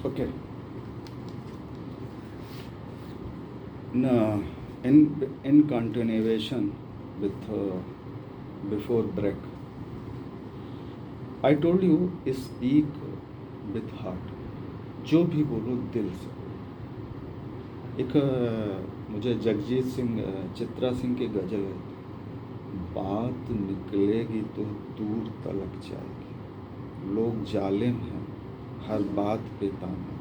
Okay. No, in continuation with before break, I told you speak with heart. जो भी बोलो दिल से। एक मुझे जगजीत सिंह चित्रा सिंह की गजल है, बात निकलेगी तो दूर तलक जाएगी, लोग जालिम हैं हर बात पे ताना,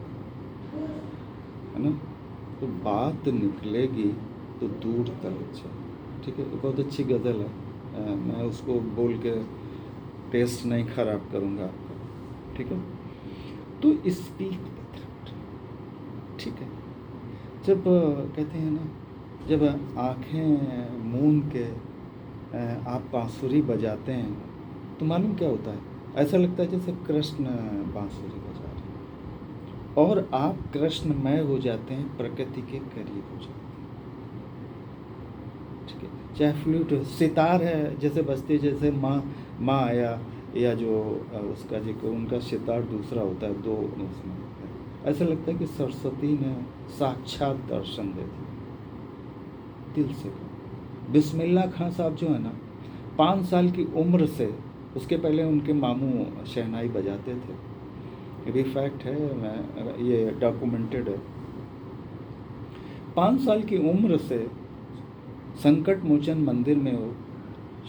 है ना। तो बात निकलेगी तो दूर तलक जाएगी, ठीक है। बहुत अच्छी गज़ल है, मैं उसको बोल के टेस्ट नहीं ख़राब करूँगा आपका, ठीक है। तो स्पीक विथ हार्ट, ठीक है। जब कहते हैं ना, जब आँखें मूंद के आप बांसुरी बजाते हैं तो मालूम क्या होता है, ऐसा लगता है जैसे कृष्ण बांसुरी बजा रहे हैं और आप कृष्णमय हो जाते हैं, प्रकृति के करीब हो जाते हैं, ठीक है। चाहे फ्लूट सितार है जैसे बजते, जैसे माँ या जो उसका जो उनका सितार दूसरा होता है, दो उसमें ऐसा लगता है कि सरस्वती ने साक्षात दर्शन दे दिया। दिल से बिस्मिल्लाह खां साहब जो है ना, 5 साल की उम्र से, उसके पहले उनके मामू शहनाई बजाते थे, ये भी फैक्ट है, मैं ये डॉक्यूमेंटेड है। 5 साल की उम्र से संकट मोचन मंदिर में वो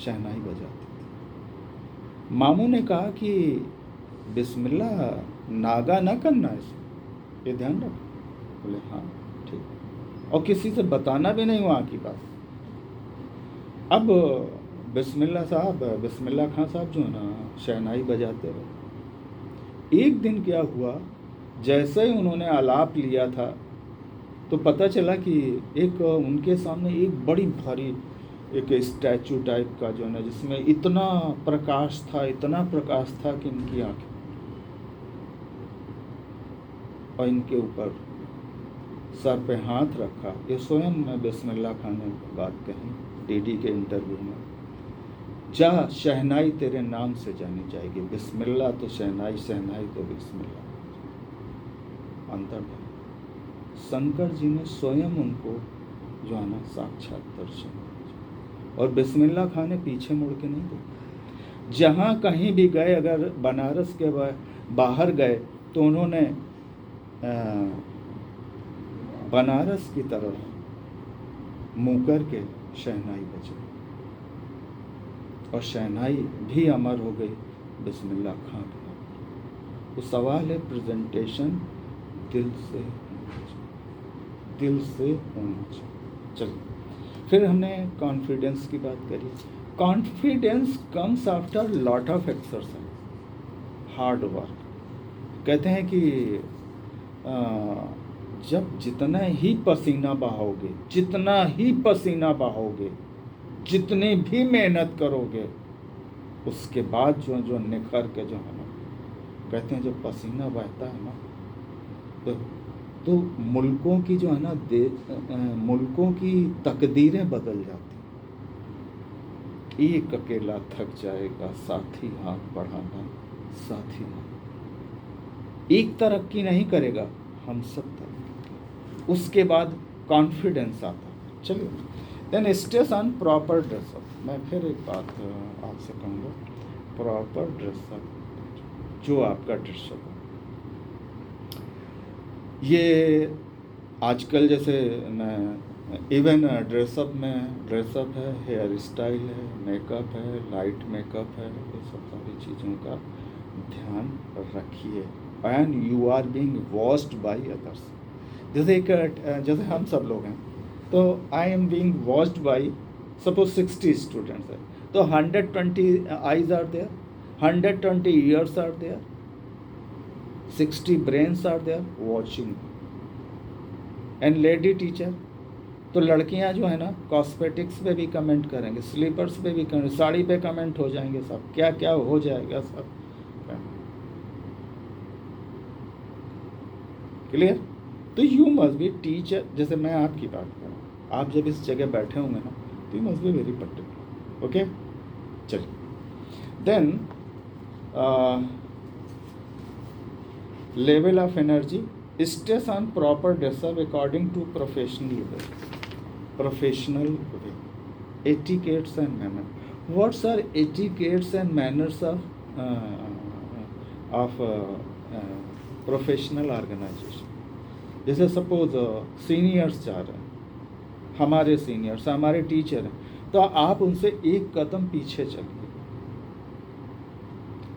शहनाई बजाते थे। मामू ने कहा कि बिस्मिल्लाह नागा ना करना है, ये ध्यान रखो। बोले हाँ ठीक, और किसी से बताना भी नहीं वहाँ की बात। अब बिस्मिल्लाह खां साहब जो है ना, शहनाई बजाते रहे। एक दिन क्या हुआ, जैसे ही उन्होंने आलाप लिया था तो पता चला कि एक उनके सामने एक बड़ी भारी एक स्टैचू टाइप का जो है ना, जिसमें इतना प्रकाश था कि इनकी आंखें, और इनके ऊपर सर पे हाथ रखा। ये स्वयं बिस्मिल्लाह खान ने बात कही डीडी के इंटरव्यू में, जा शहनाई तेरे नाम से जानी जाएगी, बिस्मिल्लाह तो शहनाई, शहनाई तो बिस्मिल्लाह। अंतर था। शंकर जी ने स्वयं उनको जो है ना साक्षात दर्शन दिया, और बिस्मिल्लाह खान ने पीछे मुड़ के नहीं देखा। जहाँ कहीं भी गए, अगर बनारस के बाहर गए तो उन्होंने बनारस की तरफ मुँह करके शहनाई बजाई, और शहनाई भी अमर हो गई बिस्मिल्लाह खां के नाम। तो सवाल है प्रेजेंटेशन दिल से होना चाहिए। चलिए, फिर हमने कॉन्फिडेंस की बात करी। Confidence comes after lot of exercise, hard work. कहते हैं कि जब जितना ही पसीना बहाओगे, जितनी भी मेहनत करोगे, उसके बाद जो निखर के जो है ना, कहते हैं जब पसीना बहता है ना, तो मुल्कों की जो है ना, मुल्कों की तकदीरें बदल जाती। एक अकेला थक जाएगा, साथी हाथ बढ़ाना, साथी हाथ। एक तरक्की नहीं करेगा, हम सब तरक्की। उसके बाद कॉन्फिडेंस आता है। चलिए, then stress on proper dress up. मैं फिर एक बात आपसे कहूँगा, प्रॉपर ड्रेसअप, जो आपका ड्रेसअप है, ये आजकल जैसे मैं इवन ड्रेसअप है, हेयर स्टाइल है, मेकअप है, लाइट मेकअप है, ये सब सारी चीज़ों का ध्यान रखिए। And you are being watched by others. जैसे हम सब लोग हैं, तो I am being watched by suppose 60 students है, तो 120 eyes are there, 120 ears are there, 60 brains are there watching। And lady teacher, तो लड़कियां जो है ना, कॉस्मेटिक्स पे भी कमेंट करेंगे, स्लीपर्स पे भी कमेंट, साड़ी पे कमेंट हो जाएंगे, सब क्या क्या हो जाएगा, सब क्लियर। तो यू मस्ट बी टीचर। जैसे मैं आपकी बात कर रहा हूँ, आप जब इस जगह बैठे होंगे ना, तो you must be very particular. Okay, चलिए। Then level of energy, stress on proper dress up according to professional way, etiquettes and manners. What are etiquettes and manners of professional organization? जैसे सपोज सीनियर्स जा रहे हैं, हमारे seniors हमारे teacher हैं, तो आप उनसे एक कदम पीछे चलिए,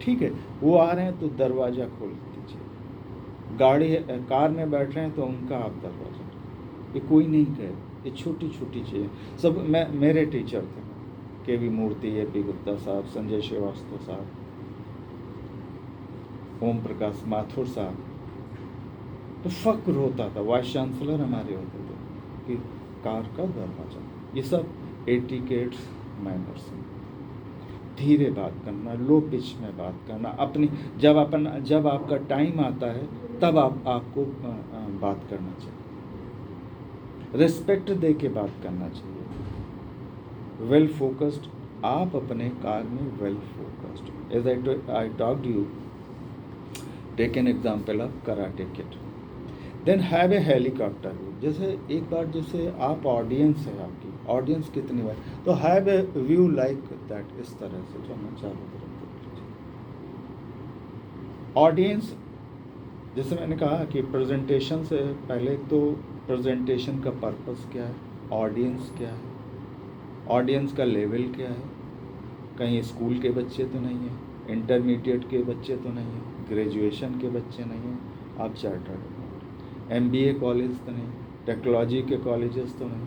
ठीक है? वो आ रहे हैं तो दरवाज़ा खोल दीजिए, कार में बैठ रहे हैं तो उनका आप दरवाज़ा, ये कोई नहीं कहे, ये छोटी छोटी चीज़ें सब। मेरे टीचर थे के.वी. मूर्ति, ए.पी. गुप्ता साहब, संजय श्रीवास्तव साहब, ओम प्रकाश माथुर साहब, तो फ़क्र होता था, वाइस चांसलर हमारे होते थे कि कार का दरवाज़ा, ये सब एटिकेट्स मैनर्स हैं। धीरे बात करना, लो पिच में बात करना, अपनी जब आपका टाइम आता है तब आपको बात करना चाहिए, रिस्पेक्ट दे के बात करना चाहिए, वेल फोकस्ड। आप अपने कार में well focused, as I talked you, take an example of karate kid, then have a helicopter view. जैसे एक बार जैसे आप ऑडियंस है, आपकी ऑडियंस कितनी बार, तो have a view like that, इस तरह से जो मैं चारों तरफ देख लीजिए ऑडियंस। जैसे मैंने कहा कि प्रेजेंटेशन से पहले तो प्रेजेंटेशन का पर्पस क्या है, ऑडियंस क्या है, ऑडियंस का लेवल क्या है, कहीं स्कूल के बच्चे तो नहीं है, इंटरमीडिएट के बच्चे तो नहीं है, ग्रेजुएशन के बच्चे नहीं हैं, आप चार्टर्ड MBA कॉलेज तो नहीं, टेक्नोलॉजी के कॉलेजेस तो नहीं,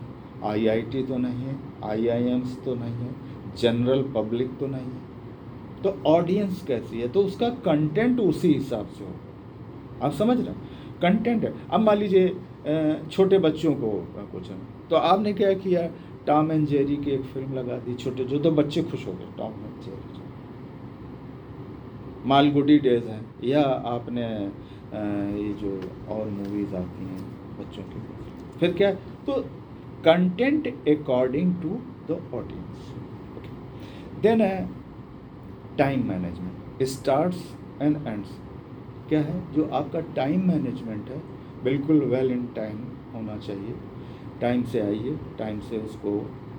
IIT तो नहीं है, IIMs तो नहीं है, जनरल पब्लिक तो नहीं है, तो ऑडियंस कैसी है, तो उसका कंटेंट उसी हिसाब से हो। आप समझ रहे हैं, कंटेंट है। अब मान लीजिए छोटे बच्चों को कुछ है, तो आपने क्या किया, टॉम एंड जेरी की एक फिल्म लगा दी, छोटे जो, तो बच्चे खुश हो गए, Tom and Jerry, Malgudi days है, या आपने ये जो और मूवीज़ आती हैं बच्चों की, फिर क्या, तो content according to the audience. Then है time management, starts and ends. क्या है, जो आपका टाइम मैनेजमेंट है, बिल्कुल वेल इन टाइम होना चाहिए, टाइम से आइए, टाइम से उसको,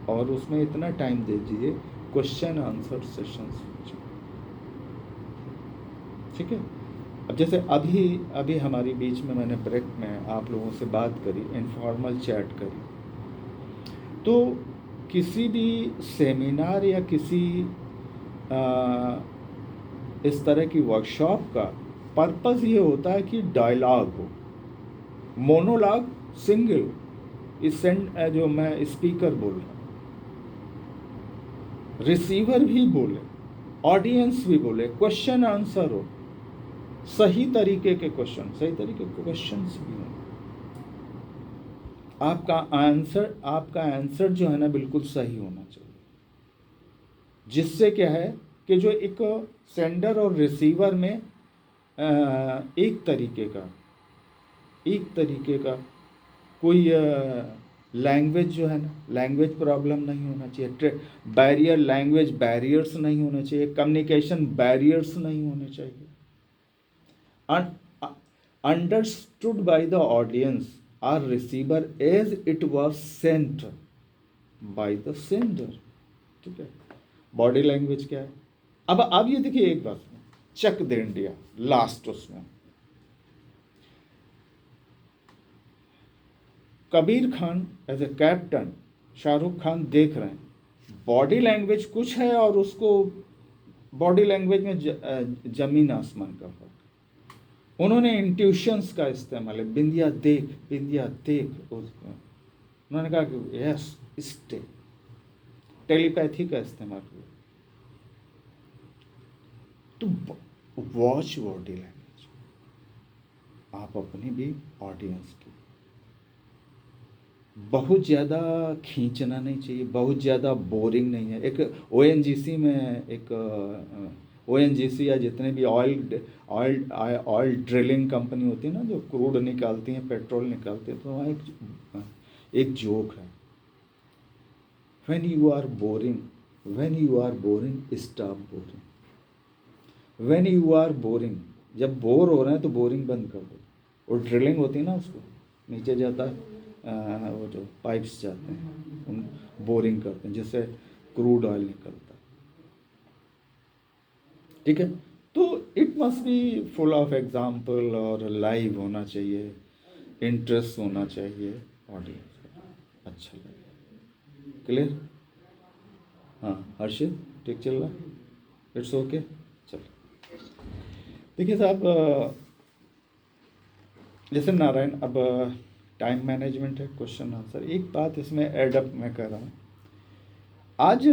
और उसमें इतना टाइम दे दीजिए क्वेश्चन आंसर सेशंस, ठीक है? अब जैसे अभी हमारी बीच में मैंने ब्रेक में आप लोगों से बात करी, इनफॉर्मल चैट करी, तो किसी भी सेमिनार या किसी इस तरह की वर्कशॉप का पर्पस ये होता है कि डायलॉग हो, मोनोलॉग सिंगल, इस जो मैं स्पीकर बोल रहा हूँ, रिसीवर भी बोले, ऑडियंस भी बोले, क्वेश्चन आंसर हो, सही तरीके के क्वेश्चंस भी हों, आपका आंसर जो है ना बिल्कुल सही होना चाहिए, जिससे क्या है कि जो एक सेंडर और रिसीवर में एक तरीके का कोई लैंग्वेज जो है ना, लैंग्वेज प्रॉब्लम नहीं होना चाहिए, लैंग्वेज बैरियर्स नहीं होने चाहिए, कम्युनिकेशन बैरियर्स नहीं होने चाहिए, understood by the audience or receiver as it was sent by the sender, ठीक है? बॉडी लैंग्वेज क्या है? अब ये देखिए एक बात, चक दे इंडिया लास्ट, उसमें Kabir Khan as a captain, Shahrukh Khan देख रहे हैं, बॉडी लैंग्वेज कुछ है और उसको बॉडी लैंग्वेज में जमीन आसमान का फर्क। उन्होंने इंट्यूशंस का इस्तेमाल है, बिंदिया देख उन्होंने कहा कि यस स्टे, टेलीपैथी का इस्तेमाल हुआ। तो वॉच बॉडी लैंग्वेज, आप अपनी भी ऑडियंस की, बहुत ज़्यादा खींचना नहीं चाहिए, बहुत ज़्यादा बोरिंग नहीं है। एक ONGC में एक ONGC या जितने भी ऑयल ड्रिलिंग कंपनी होती है ना, जो क्रूड निकालती हैं, पेट्रोल निकालती हैं, तो वहाँ एक जोक है, when you are boring stop boring, when you are boring जब बोर हो रहे हैं तो बोरिंग बंद कर दो। और ड्रिलिंग होती है ना, उसको नीचे जाता है, वो जो पाइप्स जाते हैं उन बोरिंग करते हैं जिससे क्रूड ऑयल निकलता है। ठीक है, तो it must be full of example और लाइव होना चाहिए, इंटरेस्ट होना चाहिए ऑडियंस, अच्छा लगे। क्लियर? हाँ हर्षित, ठीक चल रहा? इट्स ओके, चलो। देखिए साहब, जैसे नारायण, अब टाइम मैनेजमेंट है, क्वेश्चन आंसर, एक बात इसमें एडअप मैं कर रहा हूँ। आज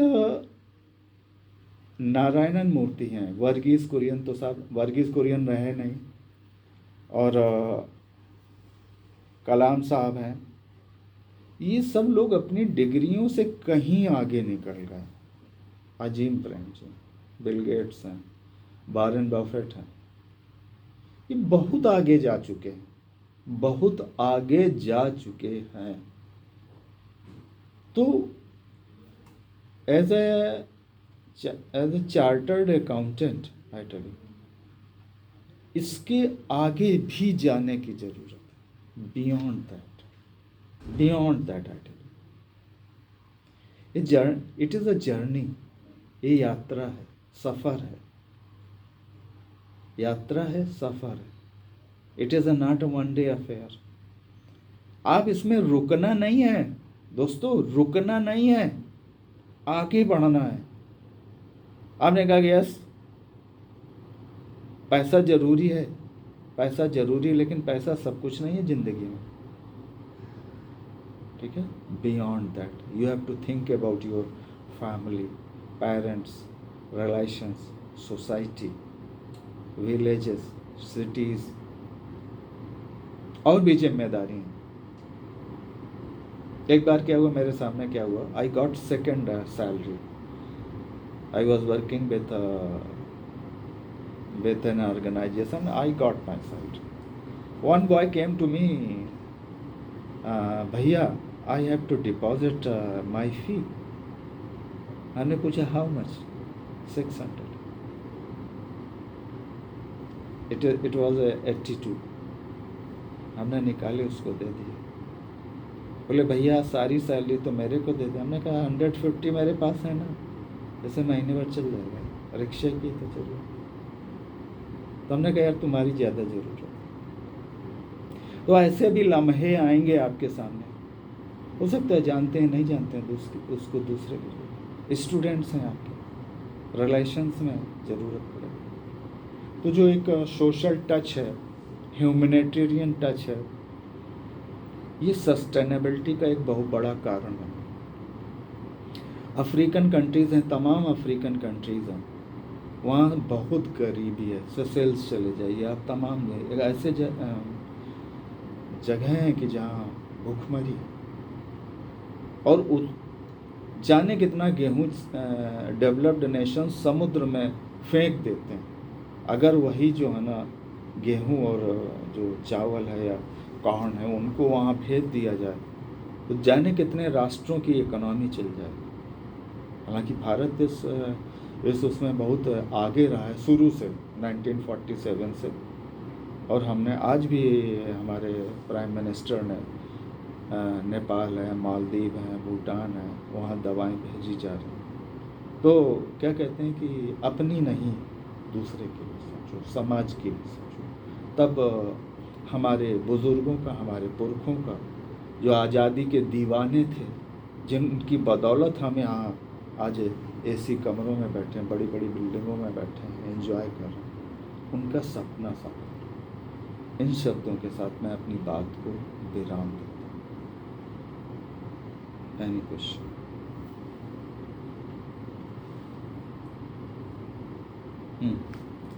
नारायणन मूर्ति हैं, वर्गीज कुरियन, तो साहब वर्गीज कुरियन रहे नहीं, और कलाम साहब हैं, ये सब लोग अपनी डिग्रियों से कहीं आगे निकल गए। अजीम प्रेमजी, बिल गेट्स हैं, वारेन बफेट हैं, ये बहुत आगे जा चुके हैं, बहुत आगे जा चुके हैं। तो as a chartered accountant I tell you, इसके आगे भी जाने की जरूरत है, beyond that, beyond that I tell you. It is a journey, ये यात्रा है, सफर है, यात्रा है, सफर है। It is a not a one day affair. आप इसमें रुकना नहीं है दोस्तों, रुकना नहीं है, आगे बढ़ना है। आपने कहा कि यस पैसा जरूरी है, पैसा जरूरी है, लेकिन पैसा सब कुछ नहीं है जिंदगी में। ठीक है, beyond that you have to think about your family, parents, relations, society, villages, cities, और भी जिम्मेदारी हैं। एक बार क्या हुआ, मेरे सामने क्या हुआ, I got second salary, I was working with an organization, I got my salary. One boy came to me, भैया I have to deposit my fee. हमने पूछा how much? 600. It was 82. हमने निकाले, उसको दे दिए। बोले भैया सारी सैलरी तो मेरे को दे दे। हमने कहा 150 मेरे पास है ना, जैसे महीने भर चल जाएगा, रिक्शा की तो चलो। तो हमने कहा यार तुम्हारी ज़्यादा ज़रूरत है। तो ऐसे भी लम्हे आएंगे आपके सामने, हो सकता है जानते हैं नहीं जानते हैं उसको दूसरे के, स्टूडेंट्स हैं आपके, रिलेशंस में ज़रूरत पड़ेगी। तो जो एक सोशल टच है, ह्यूमैनिटेरियन टच है, ये सस्टेनेबिलिटी का एक बहुत बड़ा कारण है। अफ्रीकन कंट्रीज़ हैं, तमाम अफ्रीकन कंट्रीज़ हैं, वहाँ बहुत गरीबी है। सेशेल्स चले जाइए आप, तमाम ऐसे जगह हैं कि जहाँ भूखमरी, और जाने कितना गेहूँ डेवलप्ड नेशन समुद्र में फेंक देते हैं। अगर वही जो है ना गेहूँ और जो चावल है या कॉर्न है उनको वहाँ भेज दिया जाए तो जाने कितने राष्ट्रों की इकोनॉमी चल जाए। हालांकि भारत इस उसमें बहुत आगे रहा है शुरू से, 1947 से, और हमने आज भी, हमारे प्राइम मिनिस्टर ने नेपाल है, मालदीव है, भूटान है, वहाँ दवाएं भेजी जा रही हैं। तो क्या कहते हैं कि अपनी नहीं दूसरे के लिए सोचो, समाज के लिए सोचो। तब हमारे बुज़ुर्गों का, हमारे पुरखों का, जो आज़ादी के दीवाने थे, जिनकी बदौलत हम यहाँ आज एसी कमरों में बैठे हैं, बड़ी बड़ी बिल्डिंगों में बैठे हैं, एंजॉय कर रहे हैं, उनका सपना साकार। इन शब्दों के साथ मैं अपनी बात को विराम देता हूँ। Any question?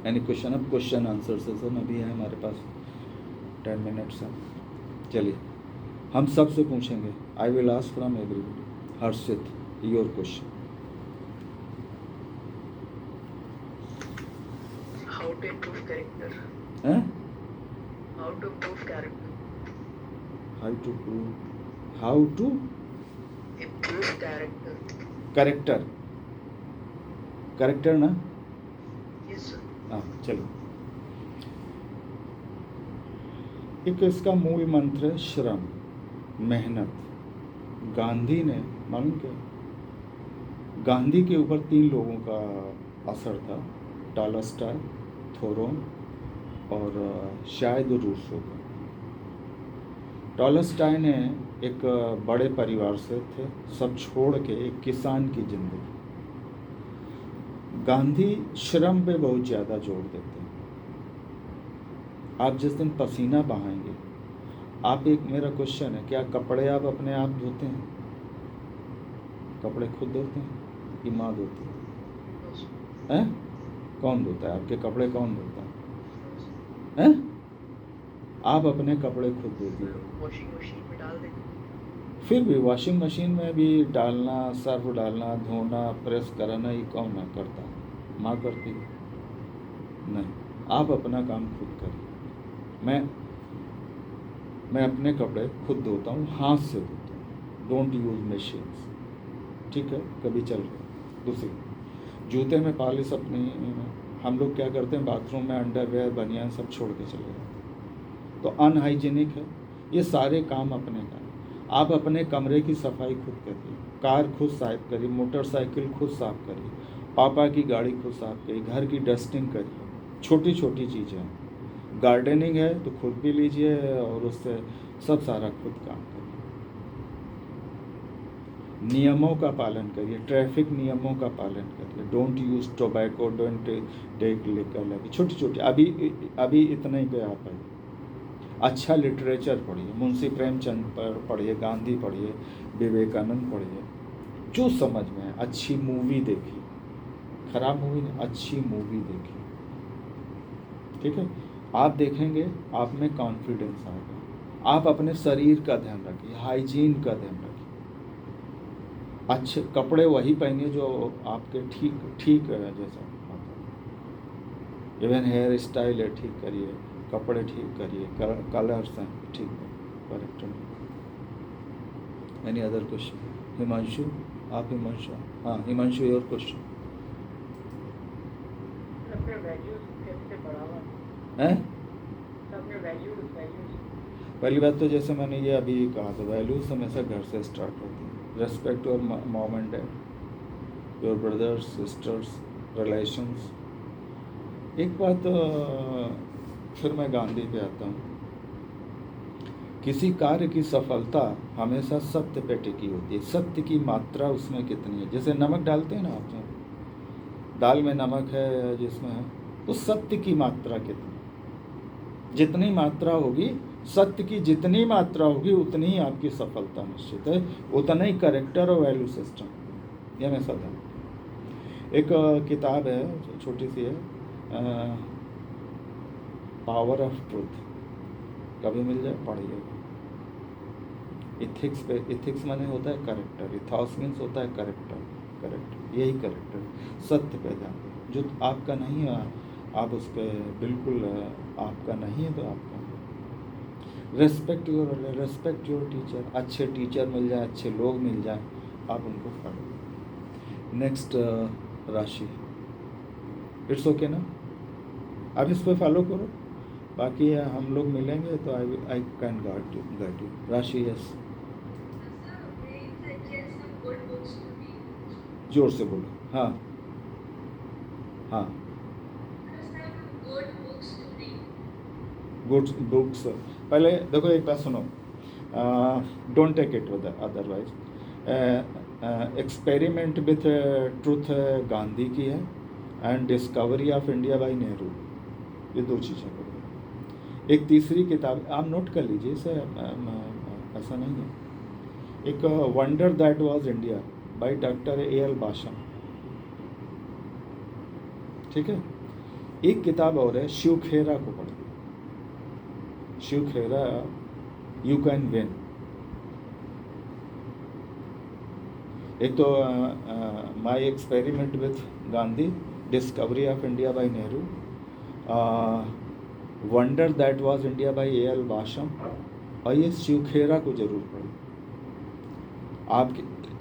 Any question? अब क्वेश्चन आंसर सेशन अभी है हमारे पास 10 मिनट्स हैं। चलिए हम सबसे पूछेंगे, I will ask from everybody. Harshit, your question. How to improve character? Huh? How to improve character? How to Improve character. Character ना? Yes, sir. हाँ चलो। एक इसका मूल मंत्र है श्रम, मेहनत। गांधी ने, मालूम क्या, गांधी के ऊपर 3 लोगों का असर था, टॉलस्टॉय, थोरोन और शायद रूसो का। टॉलस्टॉय ने एक बड़े परिवार से थे, सब छोड़ के एक किसान की जिंदगी। गांधी श्रम पे बहुत ज़्यादा जोर देते हैं। आप जिस दिन पसीना बहाएंगे, आप, एक मेरा क्वेश्चन है, क्या कपड़े आप अपने आप धोते हैं? कपड़े खुद धोते हैं कि माँ धोती है? कौन धोता है आपके कपड़े? कौन धोता है? आप अपने कपड़े खुद धोती है? वॉशिंग मशीन में डाल देंगे। फिर भी वॉशिंग मशीन में भी डालना, सर्फ डालना, धोना, प्रेस कराना, ये कौन ना करता है? माँ करती है? नहीं, आप अपना काम खुद करिए। मैं अपने कपड़े खुद धोता हूँ, हाथ से धोता हूँ, डोंट यूज मशीन्स। ठीक है, कभी चल रहा। दूसरी, जूते में पॉलिश अपनी, हम लोग क्या करते हैं, बाथरूम में अंडरवेयर, बनियान सब छोड़ के चले जाते हैं, तो अनहाइजीनिक है। ये सारे काम अपने का। आप अपने कमरे की सफाई खुद करिए, कार खुद साफ करिए, मोटरसाइकिल खुद साफ करिए, पापा की गाड़ी खुद साफ करिए, घर की डस्टिंग करिए, छोटी छोटी चीज़ें हैं। गार्डनिंग है तो खुद भी लीजिए और उससे सब सारा खुद काम करिए। नियमों का पालन करिए, ट्रैफिक नियमों का पालन करिए, don't use tobacco, don't take liquor, छोटी छोटी। अभी इतना ही पे आप है। अच्छा लिटरेचर पढ़िए, मुंशी प्रेमचंद पर पढ़िए, गांधी पढ़िए, विवेकानंद पढ़िए, जो समझ में है। अच्छी मूवी देखिए, खराब मूवी नहीं, अच्छी मूवी देखिए। ठीक है, आप देखेंगे आप में कॉन्फिडेंस आएगा। आप अपने शरीर का ध्यान रखिए, हाइजीन का ध्यान रखिए। अच्छे कपड़े वही पहनिए जो आपके ठीक है, जैसा इवन हेयर स्टाइल है, ठीक करिए, कपड़े ठीक करिए, कलर्स हैं ठीक correct. Any other question? Himanshu, आप हिमांशु, हाँ हिमांशु, योर क्वेश्चन है? पहली बात तो जैसे मैंने ये अभी कहा था, वैल्यूज हमेशा घर से स्टार्ट होती है। Respect your mom and dad, your brothers sisters, relations. एक बात फिर मैं गांधी पे आता हूँ। किसी कार्य की सफलता हमेशा सत्य पे टिकी होती है। सत्य की मात्रा उसमें कितनी है, जैसे नमक डालते हैं ना आप, दाल में नमक है जिसमें है, तो सत्य की मात्रा कितनी, जितनी मात्रा होगी, सत्य की जितनी मात्रा होगी उतनी ही आपकी सफलता निश्चित है, उतना ही करेक्टर और वैल्यू सिस्टम। यह मैं समझा। एक किताब है, छोटी सी है, पावर ऑफ ट्रूथ, कभी मिल जाए पढ़िएगा। इथिक्स पे, इथिक्स माने होता है करेक्टर, इथॉस मीन्स होता है करेक्टर, करेक्ट, यही करेक्टर, सत्य पे ध्यान। जो आपका नहीं है आप उस पर बिल्कुल, आपका नहीं है तो आपका। रेस्पेक्ट योर टीचर, अच्छे टीचर मिल जाए, अच्छे लोग मिल जाए, आप उनको फॉलो। नेक्स्ट राशि, इट्स ओके ना, आप इस पर फॉलो करो, बाकी हम लोग मिलेंगे तो आई कैन गाइड यू। राशि, यस, जोर से बोलो। हाँ हाँ, गुड बुक्स। पहले देखो, एक बात सुनो, don't take it otherwise. Experiment with truth Gandhi की है, and discovery of India by Nehru, ये 2 चीज़ें पढ़िए। एक तीसरी किताब आप नोट कर लीजिए, इसे ऐसा नहीं है, एक wonder that was India by doctor A.L. Basham. ठीक है, एक किताब और है, शिव खेरा को पढ़िए, शिव खेरा, यू कैन विन। एक तो my experiment with Gandhi, discovery of India by Nehru, wonder that was India by A.L. Basham, और ये शिव खेरा को जरूर पढ़िए।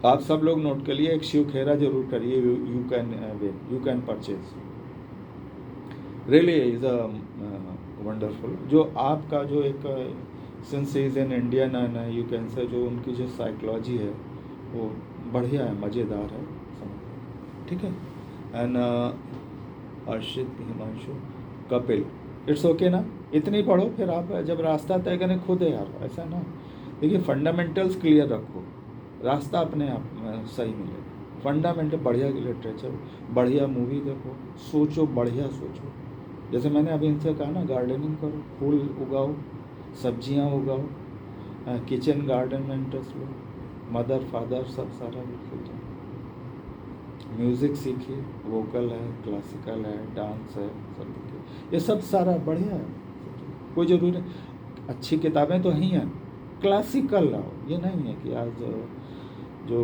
आप सब लोग नोट कर लिए, एक शिव खेरा जरूर करिए, you can win, you can purchase. Really is a wonderful. जो आपका जो एक since is in Indian and you can say, जो उनकी जो साइकोलॉजी है वो बढ़िया है, मज़ेदार है, समझ, ठीक है। And Arshit, Himanshu, Kapil, it's okay ना, इतनी पढ़ो, फिर आप जब रास्ता तय करें खुद है यार, ऐसा ना। देखिए फंडामेंटल्स क्लियर रखो, रास्ता अपने आप में सही मिलेगा। फंडामेंटल बढ़िया लिटरेचर, बढ़िया मूवी देखो, सोचो, बढ़िया सोचो। जैसे मैंने अभी इनसे कहा ना, गार्डनिंग करो, फूल उगाओ, सब्जियां उगाओ, किचन गार्डन में इंटरेस्ट लो, मदर फादर सब सारा बिल्कुल जाओ। म्यूज़िक सीखिए, वोकल है, क्लासिकल है, डांस है, सब देखिए, ये सब सारा बढ़िया है। कोई ज़रूरी नहीं, अच्छी किताबें तो ही हैं, क्लासिकल लाओ। ये नहीं है कि आज जो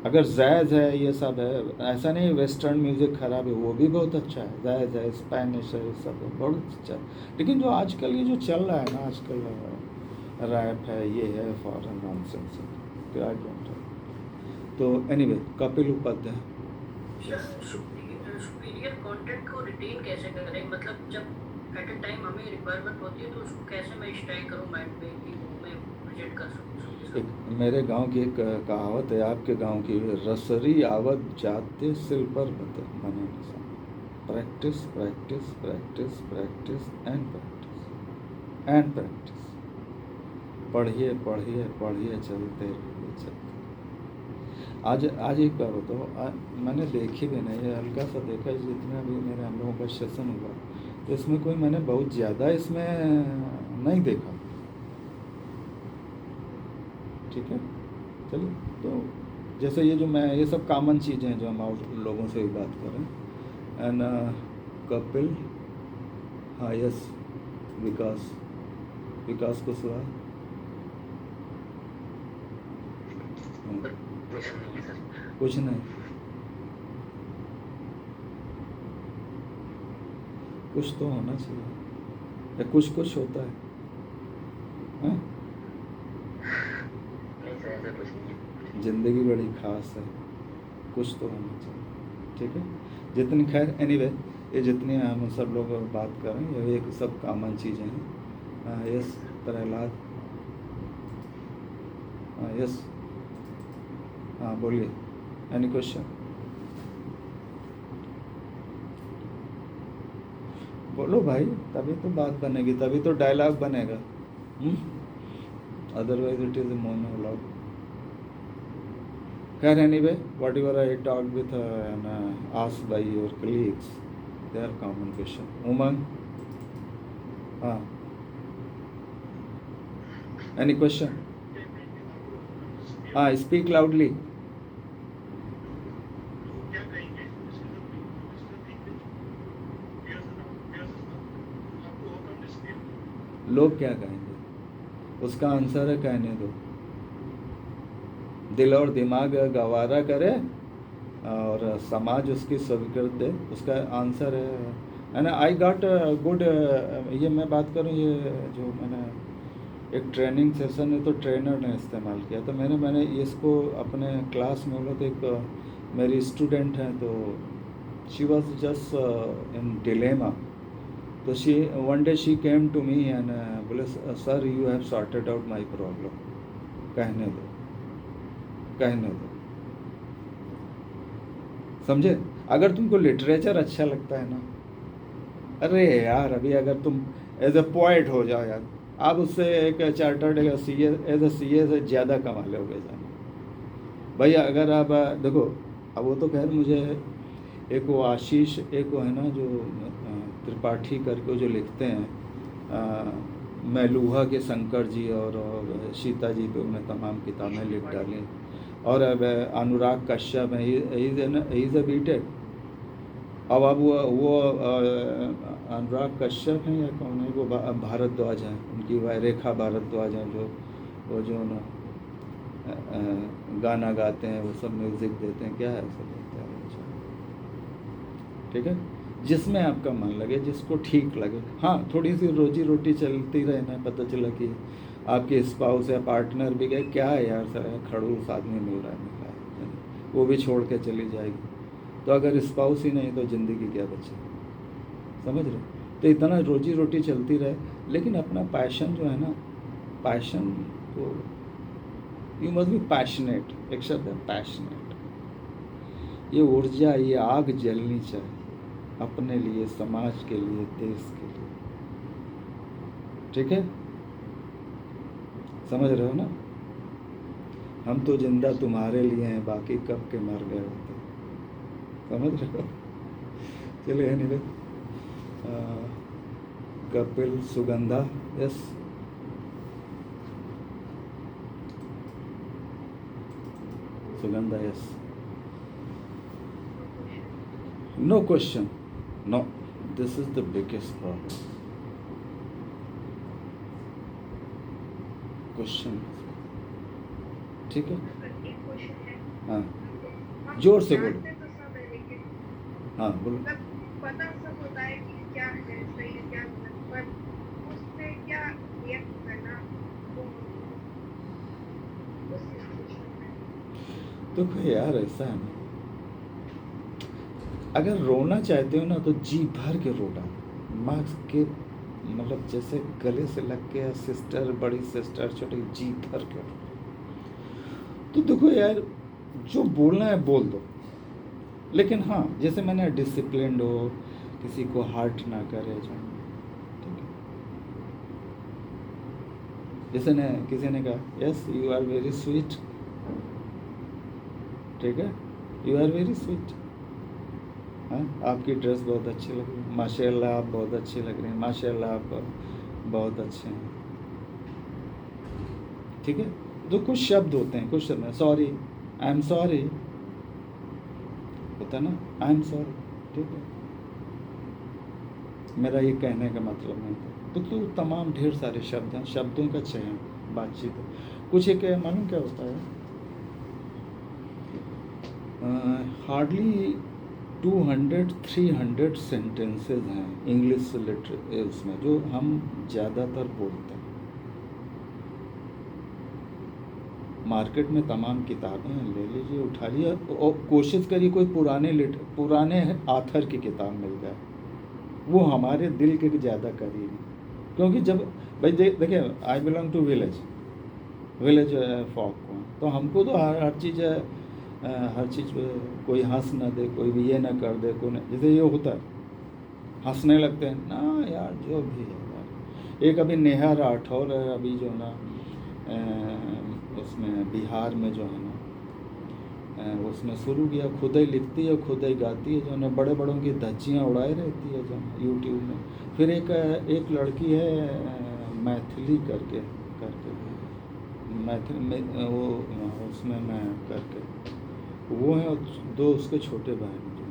अगर जैज़ है, ये सब है, ऐसा नहीं वेस्टर्न म्यूज़िक ख़राब है, वो भी बहुत अच्छा है, जैज़ है, स्पेनिश है, ये सब है, बहुत अच्छा है। लेकिन जो आजकल ये जो चल रहा है ना, आजकल रैप है, ये है, फॉरेन नॉनसेंस है, क्या डोंट है। तो anyway, Kapil Upadhyay. Superior content को रिटेन कैसे करें, मतलब जब एट अ टाइम हमें रिक्वायरमेंट होती है तो उसको कैसे मैं स्ट्राइक करूं माइंड में कि वो मैं प्रोजेक्ट कर सकूं। एक मेरे गांव की एक कहावत है, आपके गांव की, रसरी आवत जाते सिल पर बने निशान। Practice practice practice practice and practice and practice. पढ़िए पढ़िए पढ़िए, चलते रहिए, चलते। आज आज एक बार बताओ, मैंने देखी भी नहीं है, हल्का सा देखा, जितना भी मेरे हम लोगों का सेशन हुआ, तो इसमें कोई मैंने बहुत ज़्यादा इसमें नहीं देखा, ठीक है। चलिए, तो जैसे ये जो मैं, ये सब कॉमन चीज़ें हैं जो हम और लोगों से भी बात करें। एंड कपिल, हाँ यस, विकास, विकास कुशवाहा, कुछ नहीं, कुछ तो होना चाहिए, या कुछ कुछ होता है, हाँ? ज़िंदगी बड़ी ख़ास है, कुछ तो होना चाहिए, ठीक है। जितनी, खैर एनीवे, ये जितनी हम सब लोग बात करें, ये एक सब कॉमन चीज़ें हैं। यस प्रहलाद, यस, हाँ बोलिए, एनी क्वेश्चन, बोलो भाई, तभी तो बात बनेगी, तभी तो डायलॉग बनेगा, otherwise it is a monologue. खैर anyway, whatever I talk with and asked by your colleagues, they are common question. Umang, हाँ, एनी क्वेश्चन, हाँ, स्पीक लाउडली। लोग क्या कहेंगे, उसका आंसर है कहने दो, दिल और दिमाग गवारा करे और समाज उसकी स्वीकृत दे, उसका आंसर है ना। आई गॉट गुड, ये मैं बात करूँ, ये जो मैंने एक ट्रेनिंग सेशन में, तो ट्रेनर ने इस्तेमाल किया, तो मैंने इसको अपने क्लास में बोला, तो एक मेरी स्टूडेंट हैं, तो she was just in dilemma, तो she one day she came to me and बोले, sir you have sorted out my problem, कहने दो, कहने दो, समझे। अगर तुमको लिटरेचर अच्छा लगता है ना, अरे यार, अभी अगर तुम एज ए पोइट हो जाओ यार, आप उससे एक चार्टर्ड सी ए से ज़्यादा कमा लोगे जाना भैया। अगर आप देखो, अब वो तो खैर मुझे, एक वो आशीष, एक वो है ना जो त्रिपाठी करके जो लिखते हैं, मेलुहा के शंकर जी और सीता जी पे उन्हें तमाम किताबें लिख डाली, और अब अनुराग कश्यप है, ही इज़ अ बीटेक। अब वो अनुराग कश्यप हैं या कौन है, वो भारद्वाज हैं, उनकी रेखा भारद्वाज हैं, जो ना गाना गाते हैं, वो सब म्यूज़िक देते हैं, क्या है सब देते हैं, ठीक है। जिसमें आपका मन लगे, जिसको ठीक लगे, हाँ, थोड़ी सी रोजी रोटी चलती रहे ना, पता चला कि आपके स्पाउस या पार्टनर भी गए, क्या है यार, सर खड़ूस आदमी मिल रहा है, वो भी छोड़ के चली जाएगी, तो अगर स्पाउस ही नहीं तो ज़िंदगी क्या बचे, समझ रहे। तो इतना रोजी रोटी चलती रहे, लेकिन अपना पैशन जो है ना, पैशन को, यू मस्ट बी पैशनेट, एक शब्द है पैशनेट। ये ऊर्जा, ये आग जलनी चाहिए अपने लिए, समाज के लिए, देश के लिए। ठीक है, समझ रहे हो ना? हम तो जिंदा तुम्हारे लिए हैं, बाकी कब के मर गए होते, समझ रहे हो? चलिए anyway, Kapil, Sugandha, yes, Sugandha, yes, no question, no, this is the biggest problem, question, ठीक है? एक क्वेश्चन है, हाँ, जोर से बोलो। जानते तो सब है, लेकिन हाँ बोलो। मतलब पता सब होता है कि क्या है सही है क्या गलत, पर उससे क्या रिएक्ट करना वो उस सिचुएशन में। तो कोई यार ऐसा है ना, अगर रोना चाहते हो ना तो जी भर के रो डालो, मार्क्स के मतलब जैसे गले से लग के, सिस्टर, बड़ी सिस्टर, छोटी, जी भर के रो। तो देखो यार, जो बोलना है बोल दो, लेकिन हाँ, जैसे मैंने डिसिप्लिन्ड हो, किसी को हर्ट ना करे जो, ठीक है? जैसे ने किसी ने कहा, yes you are very sweet, ठीक है, यू आर वेरी स्वीट, हाँ, आपकी ड्रेस बहुत अच्छी लग रही है, माशाल्लाह आप बहुत अच्छी लग रही हैं, माशाल्लाह आप बहुत अच्छे हैं, ठीक है? तो कुछ शब्द होते हैं, कुछ शब्द, सॉरी, आई एम सॉरी, होता है ना, आई एम सॉरी, ठीक है, मेरा ये कहने का मतलब नहीं था। तो तमाम ढेर सारे शब्द हैं, शब्दों का चयन बातचीत है। कुछ एक मालूम क्या होता है, हार्डली 200-300 सेंटेंसेस हैं इंग्लिश लिटरेचर उसमें, जो हम ज़्यादातर बोलते हैं। मार्केट में तमाम किताबें हैं, ले लीजिए, उठा लिया, और कोशिश करिए कोई पुराने आथर की किताब मिल जाए, वो हमारे दिल के ज़्यादा करीब है। क्योंकि जब भाई देखिए, I belong to village folk को, तो हमको तो हर चीज़ हर चीज़ कोई हंस ना दे, कोई ये ना कर दे, कोई ना, जैसे ये होता है, हंसने लगते हैं ना यार, जो भी है यार। एक अभी नेहा राठौर है, अभी जो ना उसमें बिहार में जो है ना, उसने शुरू किया, खुद ही लिखती है, खुद ही गाती है, जो है बड़े बड़ों की धज्जियाँ उड़ाए रहती है जो यूट्यूब में। फिर एक लड़की है मैथिली करके मैथिली में, वो उसमें मैं करके, वो है, दो उसके छोटे बहन जो,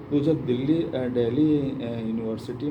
तो जब दिल्ली यूनिवर्सिटी में